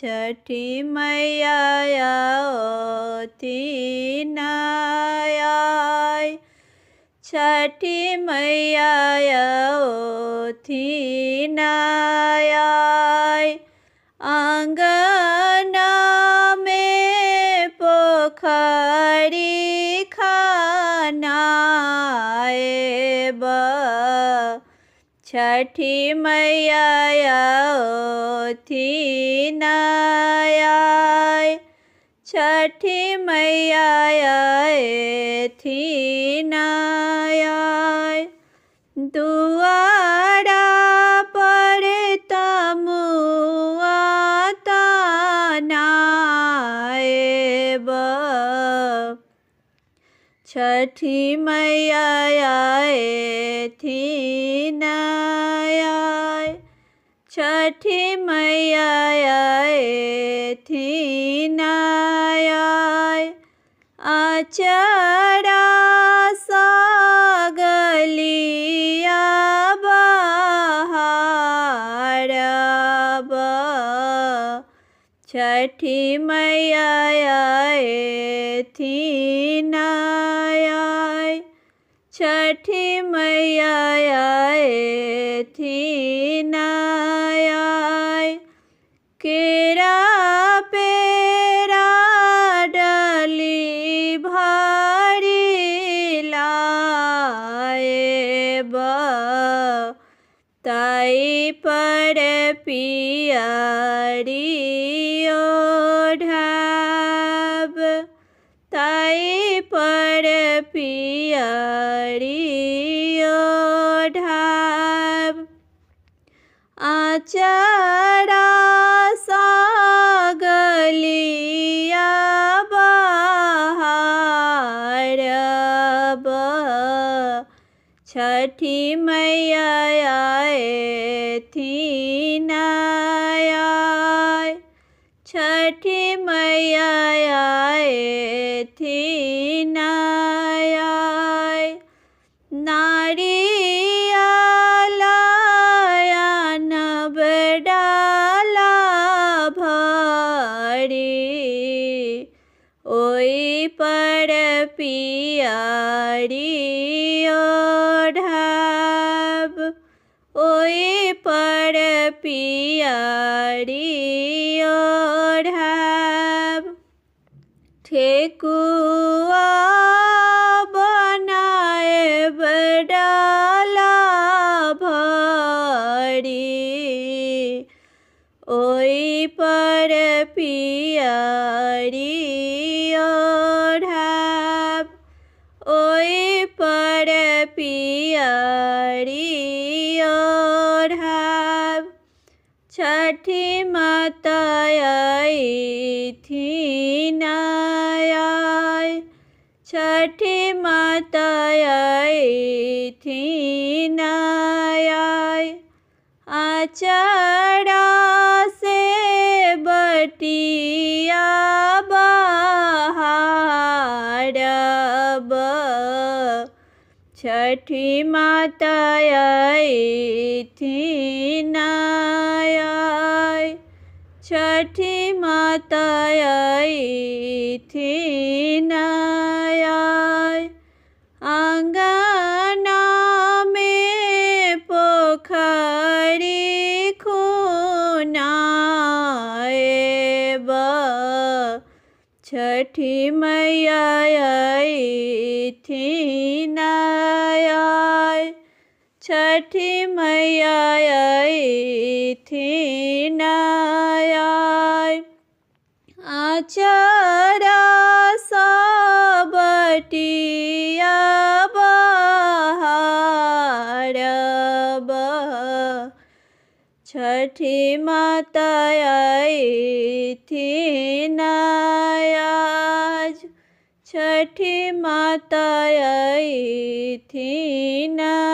छठी मैया थी नाय। छठी मैया थी नाय। आंगना में पोखरी खानाए छठी मैया थी नाय। छठी मैया थी नाय। दुआरा पर तमुआ तानाए छठी मैया थी नाय। छठी मैया थी नाय। आचरा सागलिया बहार छठी मैया थी नाय। छठी मैया थी नाय। केरा पेरा डली भारी लाए ताई पर पियरी ओढ़ब। ताई पर पियरी ओढ़ब। आचरा सागलिया बहार छठी मैया थी नाय। छठी मैया थी नाय। नारियल डाला भरी ओई पर पियरी ओढ़ब। ओई पर पियरी ओढ़ब। ठेकुआ बनाएब डाला भरी ओई पर पियरी ओढ़ब। ओई पर पियरी ओढ़ब। छठी माता थी नाय। छठी माता थी नाय। आचरा से बटिया बहार छठी माता थी नाय। छठी माता थी नाय। आंगना में पोखरी खुनाए छठी मैया थी नाय। छठी मैया थी नाय। आचरा सबटिया बहार छठी माता थी नाय। छठी माता थी नाय।